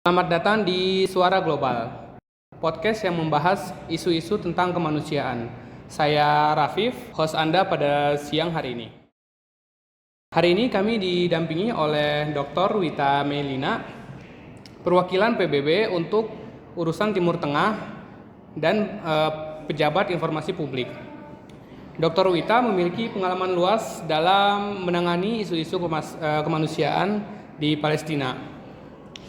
Selamat datang di Suara Global, podcast yang membahas isu-isu tentang kemanusiaan. Saya Rafif, host Anda pada siang hari ini. Hari ini kami didampingi oleh Dr. Wita Melina, perwakilan PBB untuk urusan Timur Tengah dan pejabat informasi publik. Dr. Wita memiliki pengalaman luas dalam menangani isu-isu kemanusiaan di Palestina.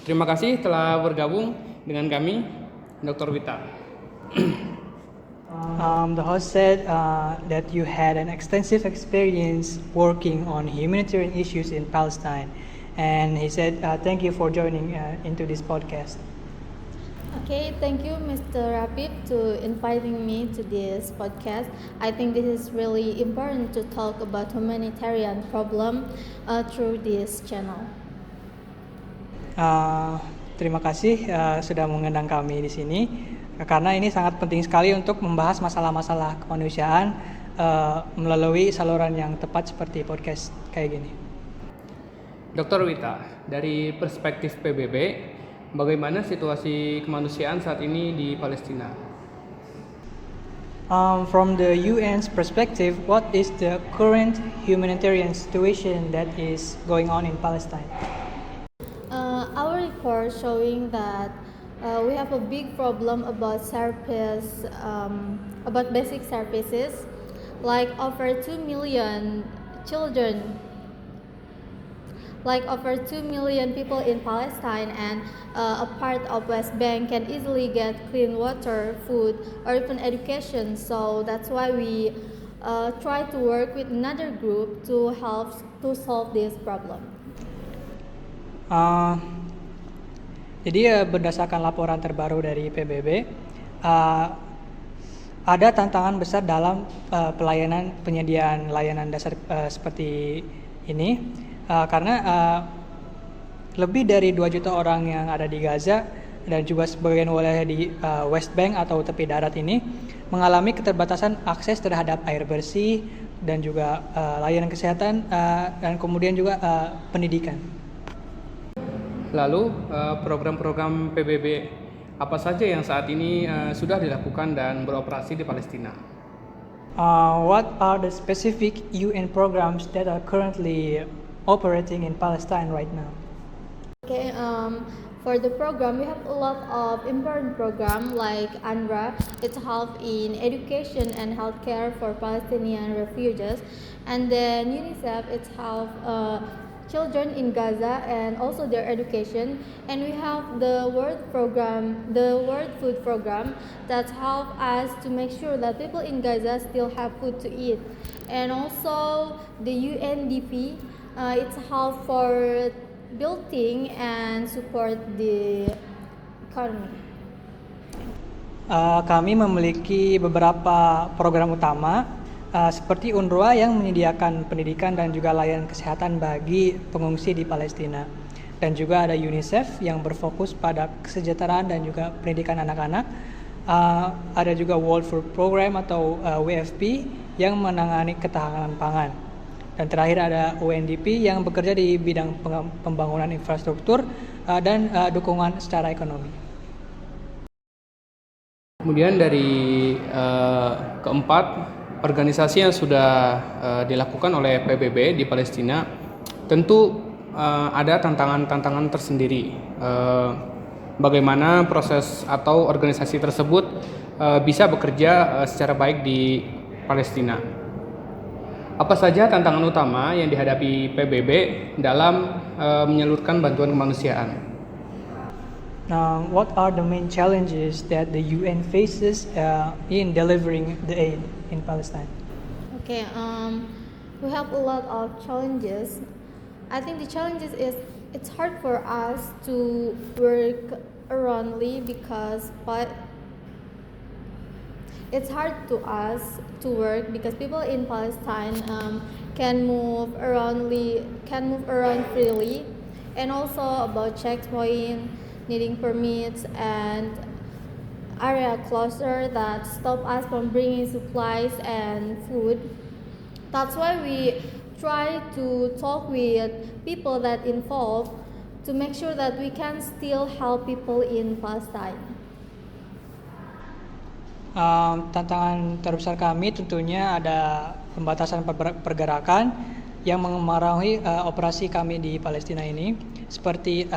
Terima kasih telah bergabung dengan kami, Dr. Wita. The host said that you had an extensive experience working on humanitarian issues in Palestine, and he said thank you for joining into this podcast. Okay, thank you, Mr. Rapid, to inviting me to this podcast. I think this is really important to talk about humanitarian problem through this channel. Terima kasih sudah mengundang kami di sini karena ini sangat penting sekali untuk membahas masalah-masalah kemanusiaan melalui saluran yang tepat seperti podcast kayak gini. Dr. Wita, dari perspektif PBB, bagaimana situasi kemanusiaan saat ini di Palestina? From the UN's perspective, what is the current humanitarian situation that is going on in Palestine? Our report showing that we have a big problem about about basic services, like over 2 million children, like over 2 million people in Palestine and a part of West Bank can easily get clean water, food, or even education. So that's why we try to work with another group to help to solve this problem. Jadi berdasarkan laporan terbaru dari PBB, ada tantangan besar dalam penyediaan layanan dasar seperti ini, karena lebih dari 2 juta orang yang ada di Gaza dan juga sebagian wilayah di West Bank atau tepi darat ini mengalami keterbatasan akses terhadap air bersih dan juga layanan kesehatan dan kemudian juga pendidikan. Lalu program-program PBB apa saja yang saat ini sudah dilakukan dan beroperasi di Palestina? What are the specific UN programs that are currently operating in Palestine right now? Okay, for the program, we have a lot of important program like UNRWA. It's help in education and healthcare for Palestinian refugees, and then UNICEF. It's help children in Gaza and also their education. And we have the World Program, the World Food Program, that help us to make sure that people in Gaza still have food to eat. And also the UNDP, it's help for building and support the economy. Kami memiliki beberapa program utama seperti UNRWA yang menyediakan pendidikan dan juga layanan kesehatan bagi pengungsi di Palestina, dan juga ada UNICEF yang berfokus pada kesejahteraan dan juga pendidikan anak-anak. Ada juga World Food Program atau WFP yang menangani ketahanan pangan, dan terakhir ada UNDP yang bekerja di bidang pembangunan infrastruktur dan dukungan secara ekonomi. Kemudian dari keempat, organisasi yang sudah dilakukan oleh PBB di Palestina tentu ada tantangan-tantangan tersendiri. Bagaimana proses atau organisasi tersebut bisa bekerja secara baik di Palestina? Apa saja tantangan utama yang dihadapi PBB dalam menyalurkan bantuan kemanusiaan? What are the main challenges that the UN faces in delivering the aid in Palestine? Okay, we have a lot of challenges. I think the challenges is it's hard for us to work aroundly because it's hard to us to work because people in Palestine can move around freely, and also about checkpoint, needing permits and area closure that stop us from bringing supplies and food. That's why we try to talk with people that involved to make sure that we can still help people in Palestine. Tantangan terbesar kami tentunya ada pembatasan pergerakan yang mengaruhi operasi kami di Palestina ini, seperti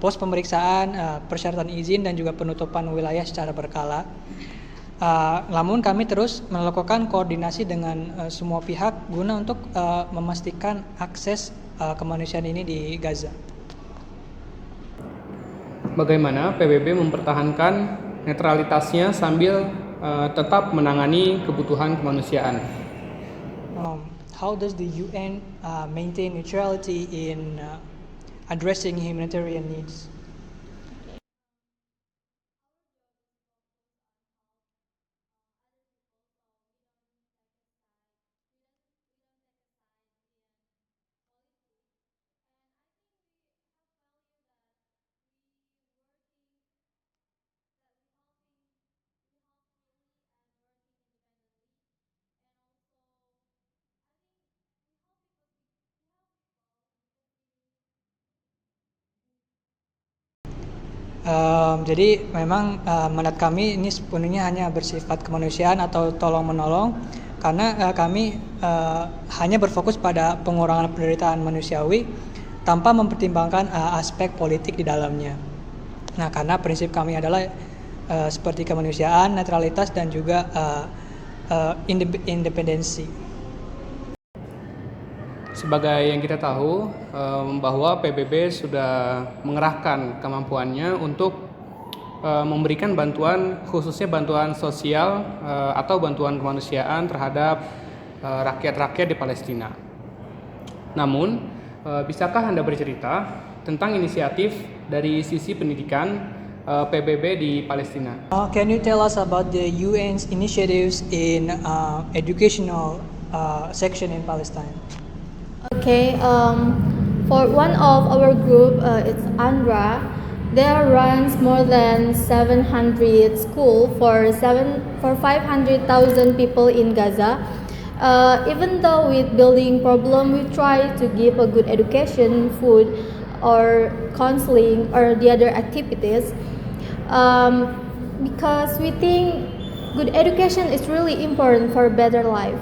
pos pemeriksaan, persyaratan izin, dan juga penutupan wilayah secara berkala. Namun kami terus melakukan koordinasi dengan semua pihak guna untuk memastikan akses kemanusiaan ini di Gaza. Bagaimana PBB mempertahankan netralitasnya sambil tetap menangani kebutuhan kemanusiaan? How does the UN maintain neutrality in addressing humanitarian needs? Jadi memang mandat kami ini sepenuhnya hanya bersifat kemanusiaan atau tolong menolong, karena kami hanya berfokus pada pengurangan penderitaan manusiawi tanpa mempertimbangkan aspek politik di dalamnya. Nah, karena prinsip kami adalah seperti kemanusiaan, netralitas, dan juga independensi. Sebagai yang kita tahu bahwa PBB sudah mengerahkan kemampuannya untuk memberikan bantuan, khususnya bantuan sosial atau bantuan kemanusiaan terhadap rakyat-rakyat di Palestina. Namun, bisakah Anda bercerita tentang inisiatif dari sisi pendidikan PBB di Palestina? Can you tell us about the UN's initiatives in educational section in Palestine? Okay, for one of our group, it's UNRWA. There runs more than 700 school for 500,000 people in Gaza. Even though with building problem, we try to give a good education, food, or counseling, or the other activities, because we think good education is really important for a better life.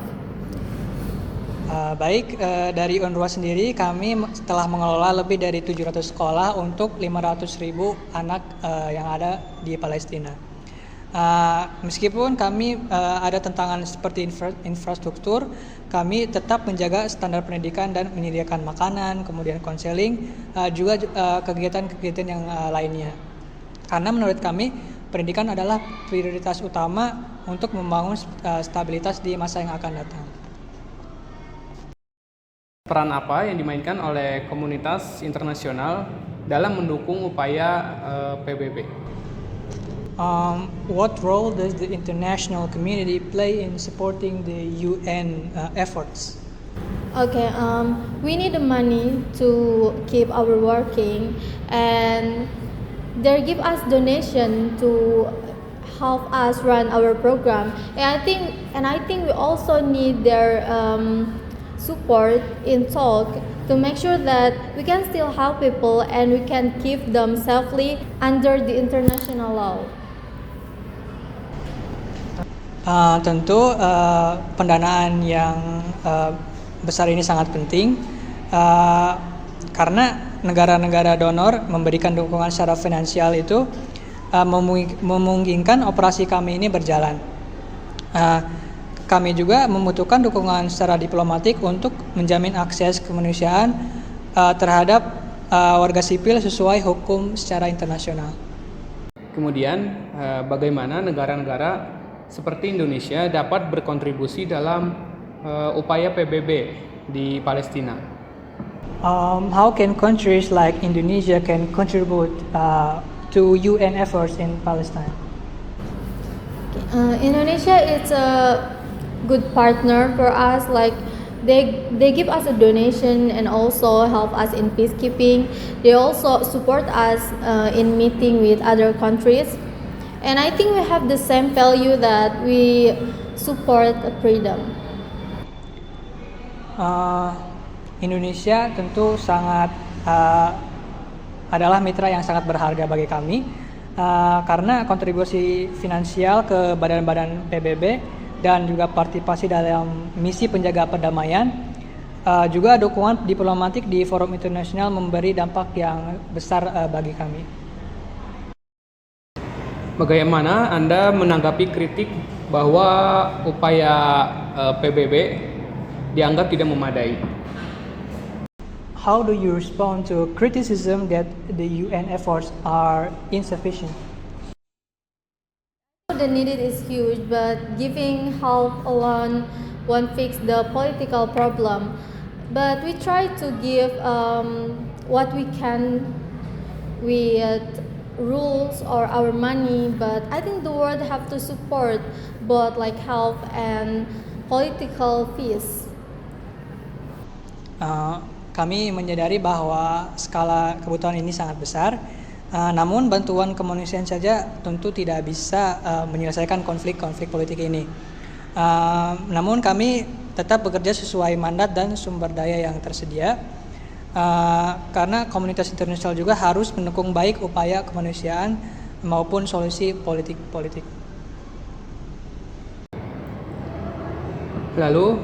Dari UNRWA sendiri kami telah mengelola lebih dari 700 sekolah untuk 500.000 anak yang ada di Palestina. Meskipun kami ada tantangan seperti infrastruktur, kami tetap menjaga standar pendidikan dan menyediakan makanan, kemudian konseling, juga kegiatan-kegiatan yang lainnya. Karena menurut kami, pendidikan adalah prioritas utama untuk membangun stabilitas di masa yang akan datang. Peran apa yang dimainkan oleh komunitas internasional dalam mendukung upaya PBB? What role does the international community play in supporting the UN efforts? Okay, we need the money to keep our working, and they give us donation to help us run our program. And I think we also need their support in talk to make sure that we can still help people and we can keep them safely under the international law. Tentu pendanaan yang besar ini sangat penting karena negara-negara donor memberikan dukungan secara finansial itu memungkinkan operasi kami ini berjalan. Kami juga membutuhkan dukungan secara diplomatik untuk menjamin akses kemanusiaan terhadap warga sipil sesuai hukum secara internasional. Kemudian, bagaimana negara-negara seperti Indonesia dapat berkontribusi dalam upaya PBB di Palestina? How can countries like Indonesia can contribute to UN efforts in Palestine? Indonesia is a good partner for us. Like they give us a donation and also help us in peacekeeping. They also support us in meeting with other countries, and I think we have the same value that we support freedom. Indonesia tentu sangat adalah mitra yang sangat berharga bagi kami karena kontribusi finansial ke badan-badan PBB dan juga partisipasi dalam misi penjaga perdamaian, juga dukungan diplomatik di forum internasional memberi dampak yang besar bagi kami. Bagaimana Anda menanggapi kritik bahwa upaya PBB dianggap tidak memadai? How do you respond to criticism that the UN efforts are insufficient? The need is huge, but giving help alone won't fix the political problem. But we try to give what we can with rules or our money. But I think the world have to support both like health and political peace. Kami menyadari bahwa skala kebutuhan ini sangat besar, namun bantuan kemanusiaan saja tentu tidak bisa menyelesaikan konflik-konflik politik ini. Namun kami tetap bekerja sesuai mandat dan sumber daya yang tersedia, karena komunitas internasional juga harus mendukung baik upaya kemanusiaan maupun solusi politik. Lalu,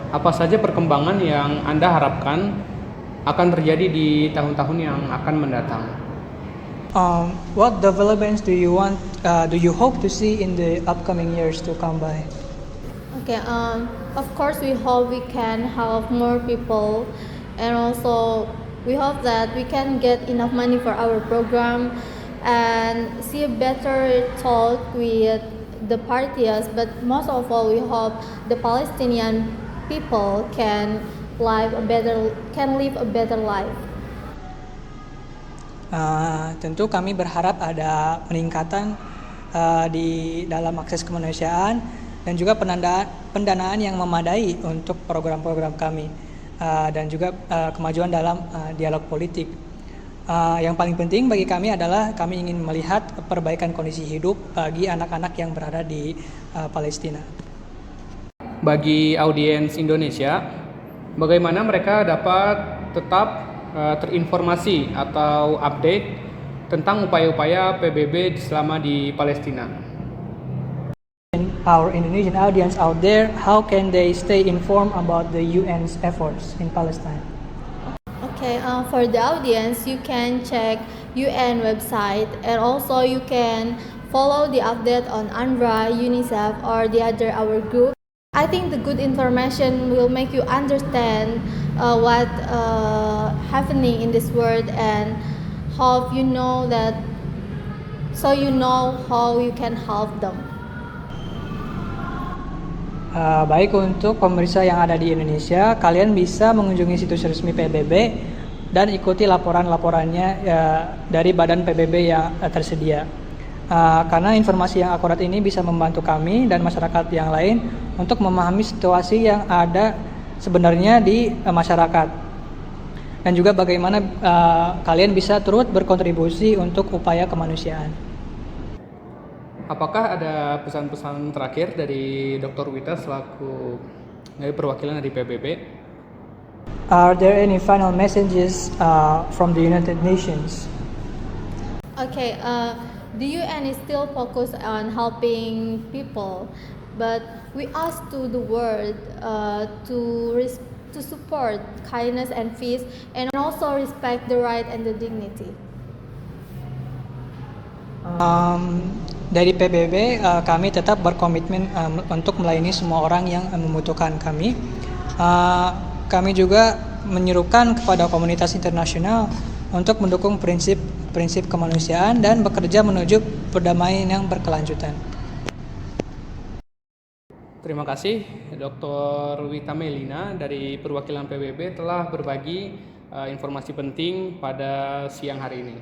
apa saja perkembangan yang Anda harapkan akan terjadi di tahun-tahun yang akan mendatang? What developments do you hope to see in the upcoming years to come by? Okay, of course we hope we can help more people, and also we hope that we can get enough money for our program and see a better talk with the parties, but most of all we hope the Palestinian people can live a better life. Tentu kami berharap ada peningkatan di dalam akses kemanusiaan dan juga pendanaan yang memadai untuk program-program kami, dan juga kemajuan dalam dialog politik. Yang paling penting bagi kami adalah kami ingin melihat perbaikan kondisi hidup bagi anak-anak yang berada di Palestina. Bagi audiens Indonesia, bagaimana mereka dapat tetap terinformasi atau update tentang upaya-upaya PBB selama di Palestina? Our Indonesian audience out there, how can they stay informed about the UN's efforts in Palestine? Okay, for the audience, you can check UN website, and also you can follow the update on UNRWA, UNICEF, or the other our group. I think the good information will make you understand what happening in this world, and how you know that, so you know how you can help them. Baik untuk pemirsa yang ada di Indonesia, kalian bisa mengunjungi situs resmi PBB dan ikuti laporan-laporannya dari badan PBB yang tersedia. Karena informasi yang akurat ini bisa membantu kami dan masyarakat yang lain untuk memahami situasi yang ada sebenarnya di masyarakat. Dan juga bagaimana kalian bisa turut berkontribusi untuk upaya kemanusiaan. Apakah ada pesan-pesan terakhir dari Dr. Wita selaku perwakilan dari PBB? Are there any final messages from the United Nations? Okay, the UN is still focused on helping people, but we ask to the world to support kindness and peace, and also respect the right and the dignity. Dari PBB, kami tetap berkomitmen untuk melayani semua orang yang membutuhkan kami. Kami juga menyerukan kepada komunitas internasional untuk mendukung prinsip kemanusiaan dan bekerja menuju perdamaian yang berkelanjutan. Terima kasih Dr. Wita Melina dari perwakilan PBB telah berbagi informasi penting pada siang hari ini.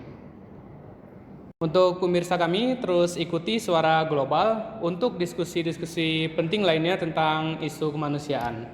Untuk pemirsa kami, terus ikuti Suara Global untuk diskusi-diskusi penting lainnya tentang isu kemanusiaan.